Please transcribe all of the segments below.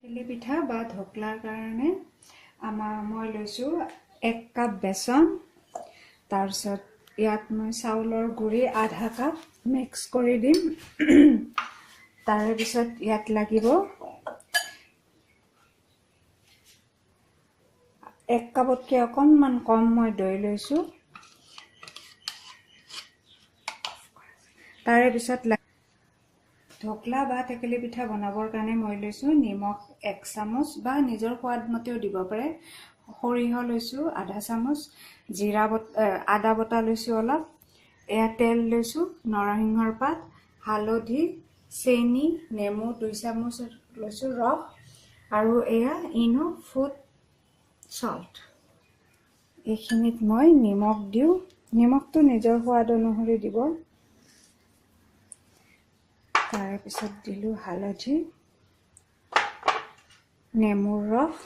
তেলি পিঠা বা ঢকলাৰ কাৰণে মই লৈছোঁ 1 কাপ বেচন, তাৰপিছত ইয়াত মই চাউলৰ গুড়ি আধা কাপ মিক্স কৰি দিম। তাৰে পিছত ইয়াত লাগিব 1 কাপতকৈ অকণমান কম মই দৈ লৈছোঁ। তাৰে পিছত ঢকলা বা টেকেলি পিঠা বনাবৰ কাৰণে মই লৈছোঁ নিমখ 1 চামুচ বা নিজৰ সোৱাদ মতেও দিব পাৰে। সৰিয়হ লৈছোঁ আধা চামুচ, আদা বটা লৈছোঁ অলপ, এয়া তেল লৈছোঁ, নৰসিংহৰ পাত, হালধি, চেনি, নেমু 2 চামুচ লৈছোঁ ৰস, আৰু এয়া ইনো ফুড সল্ট। এইখিনিত মই নিমখ দিওঁ, নিমখটো নিজৰ সোৱাদ অনুসৰি দিব। তাৰে পিছত দিলোঁ হালধি, নেমুৰ ৰস,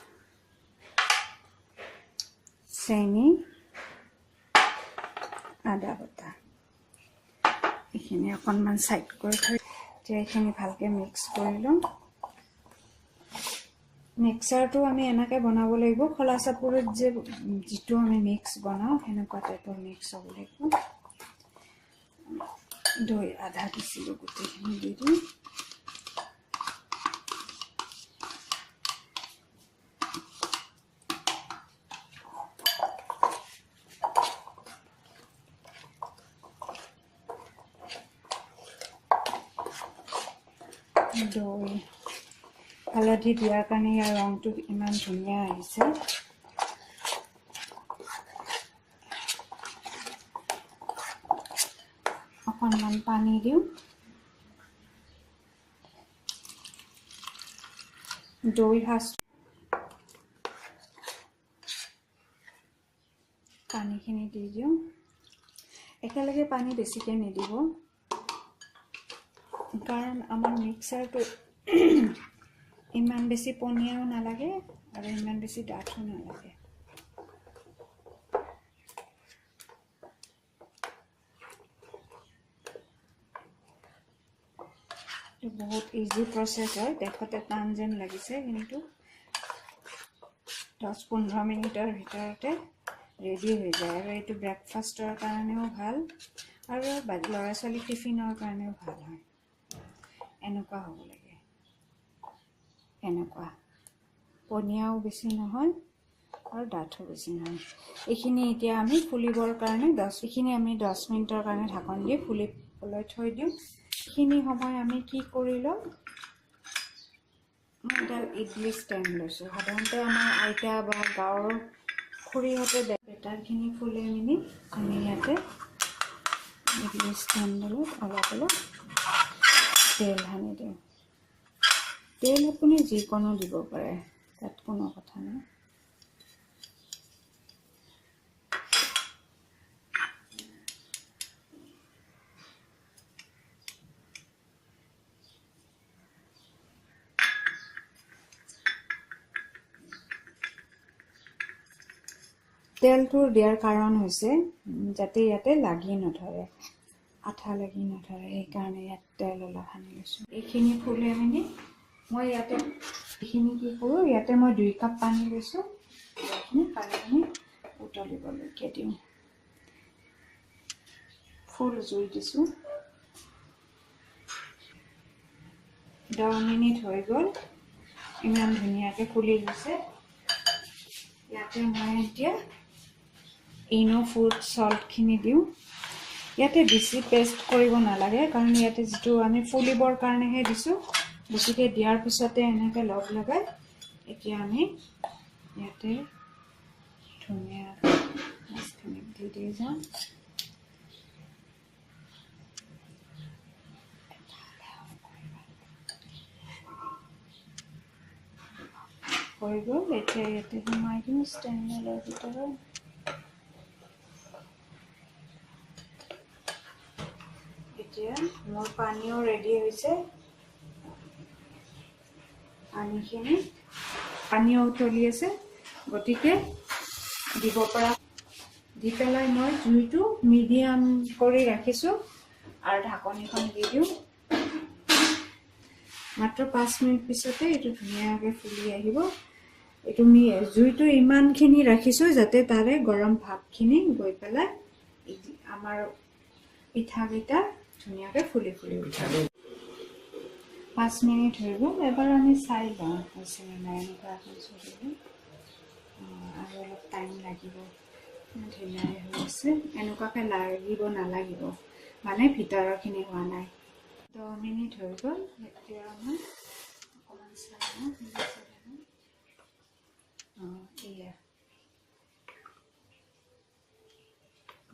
চেনি, আদা বটা। এইখিনি অকণমান সাইড কৰি থৈ এতিয়া এইখিনি ভালকৈ মিক্স কৰি লওঁ। মিক্সাৰটো আমি এনেকৈ বনাব লাগিব, খোলা চাপৰিত যিটো আমি মিক্স বনাওঁ সেনেকুৱা টাইপৰ মিক্স হ'ব লাগিব। দৈ আধা দিছিলোঁ, গোটেইখিনি দি দিম। দৈ হালধি দিয়াৰ কাৰণে ইয়াৰ ৰংটো ইমান ধুনীয়া আহিছে। অকণমান পানী দিওঁ, দৈ সাজ পানীখিনি দি দিওঁ। একেলগে পানী বেছিকৈ নিদিব, কাৰণ আমাৰ মিক্সাৰটো ইমান বেছি পনীয়াও নালাগে আৰু ইমান বেছি ডাঠো নালাগে। বহুত ইজি প্ৰচেছ হয়, দেখোঁতে টান যেন লাগিছে, কিন্তু 10-15 মিনিটৰ ভিতৰতে ৰেডি হৈ যায়। আৰু এইটো ব্ৰেকফাষ্টৰ কাৰণেও ভাল আৰু ল'ৰা ছোৱালী টিফিনৰ কাৰণেও ভাল হয়। এনেকুৱা হ'ব লাগে, এনেকুৱা পনীয়াও বেছি নহয় আৰু ডাঠো বেছি নহয়। এইখিনি এতিয়া আমি ফুলিবৰ কাৰণে 10 মিনিটৰ কাৰণে ঢাকন দি ফুলিবলৈ থৈ দিওঁ। এইখিনি সময় আমি কি কৰি লওঁ, মই এতিয়া ইডলি ষ্টেণ্ড লৈছোঁ। সাধাৰণতে আমাৰ আইতা বা গাঁৱৰ খুৰীহঁতে বেটাৰখিনি ফুলে মেলি আমি ইয়াতে ইডলি ষ্টেণ্ডডালত অলপ অলপ তেল সানি দিওঁ। তেল আপুনি যিকোনো দিব পাৰে, তাত কোনো কথা নাই। তেলটো দিয়াৰ কাৰণ হৈছে যাতে ইয়াতে লাগি নধৰে, আঠা লাগি নধৰে, সেইকাৰণে ইয়াত তেল অলপ সানি লৈছোঁ। এইখিনি ফুলে মেলি মই ইয়াতে এইখিনি কি কৰোঁ, ইয়াতে মই 2 কাপ পানী লৈছোঁ। এইখিনি পানীখিনি উতলিবলৈকে দিওঁ। ফুল জুই দিছোঁ। 10 মিনিট হৈ গ'ল, ইমান ধুনীয়াকৈ ফুলি গৈছে। ইয়াতে মই এতিয়া ইনো ফুড সল্টখিনি দিওঁ। ইয়াতে বেছি পেষ্ট কৰিব নালাগে, কাৰণ ইয়াতে যিটো আমি ফুলিবৰ কাৰণেহে দিছোঁ। বেছিকৈ দিয়াৰ পিছতে এনেকৈ লগ লগাই এতিয়া আমি ইয়াতে ধুনীয়াকৈ মাছখিনি দি যাওঁ। হৈ গ'ল, এতিয়া ইয়াতে সোমাই দিওঁ ষ্টেণ্ডৰ ভিতৰত। এতিয়া মোৰ পানীও ৰেডি হৈছে। পানীও উতলি আছে, গতিকে দিব পৰা দি পেলাই মই জুইটো মিডিয়াম কৰি ৰাখিছোঁ আৰু ঢাকনিখন দি দিওঁ। মাত্ৰ 5 মিনিট পিছতে এইটো ধুনীয়াকৈ ফুলি আহিব। এইটো জুইটো ইমানখিনি ৰাখিছোঁ যাতে তাৰে গৰম ভাপখিনি গৈ পেলাই আমাৰ পিঠাকেইটা ধুনীয়াকৈ ফুলি উঠিব। 5 মিনিট হৈ গ'ল। এবাৰ আমি চাই লওঁ হৈছে নে নাই। এনেকুৱা এখন চলিব আৰু অলপ টাইম লাগিব। ঢিলাই হৈ আছে, এনেকুৱাকৈ লাগিব নালাগিব, মানে ভিতৰৰখিনি হোৱা নাই। 10 মিনিট হৈ গ'ল। এতিয়া আমাৰ অকণমান চাই লওঁ। এয়া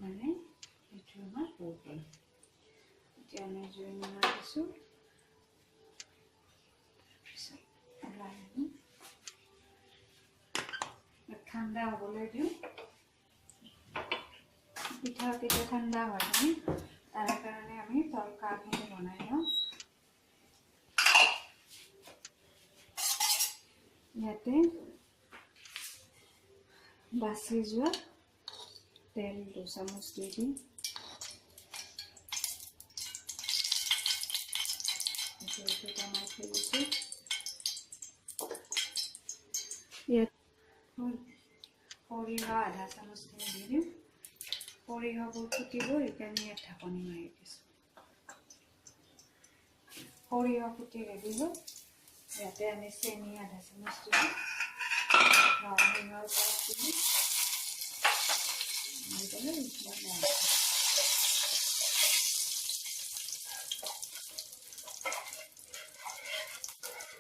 মানে এইটো আমাৰ হৈ গ'ল। এতিয়া আমি জুই নমাই দিছোঁ। ঠাণ্ডা হ'বলৈ দিওঁ। পিঠাকেইটা ঠাণ্ডা হয় নে, তাৰ কাৰণে আমি তৰকাখিনি বনাই লওঁ। ইয়াতে বাচি যোৱা তেল 2 চামুচ দি দিম। বনাই থৈ দিছোঁ। ইয়াত সৰিয়হ আধা চামুচ দি দিম। সৰিয়হবোৰ ফুটিব, সেইকাৰণে ইয়াত ঢাকনি মাৰি দিছোঁ। সৰিয়হ ফুটি ৰেডি হ'ল। ইয়াতে আমি চেনি আধা চামুচ দিলোঁ। নৰসিংহৰ পাত দিলোঁ।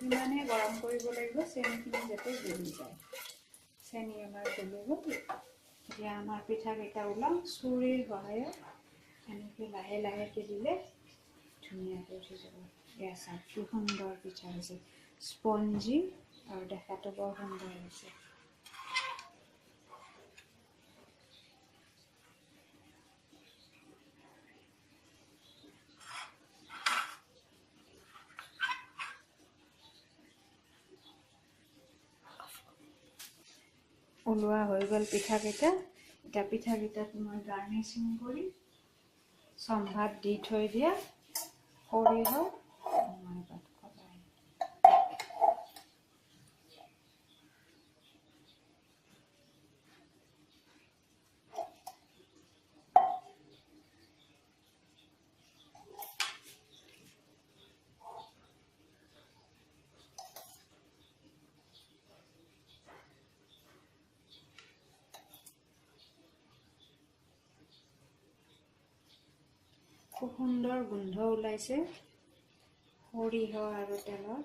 ইমানে গৰম কৰিব লাগিব চেনিখিনি যাতে গলি যায়। চেনি আমাৰ গলি গ'ল। এতিয়া আমাৰ পিঠাকেইটা ওলাওঁ। চুৰিৰ সহায়ত এনেকৈ লাহে লাহেকৈ দিলে ধুনীয়াকৈ উঠি যাব। এয়া চাওক কি সুন্দৰ পিঠা হৈছে, স্পঞ্জি আৰু দেখাটো বৰ সুন্দৰ হৈছে। ওলোৱা হৈ গ'ল পিঠাকেইটা। এতিয়া পিঠাকেইটাত মই গাৰ্নিচিং কৰি চম্ভাত দি থৈ দিয়া সৰিয়হ খুব সুন্দৰ গোন্ধ ওলাইছে সৰিয়হ আৰু তেলৰ।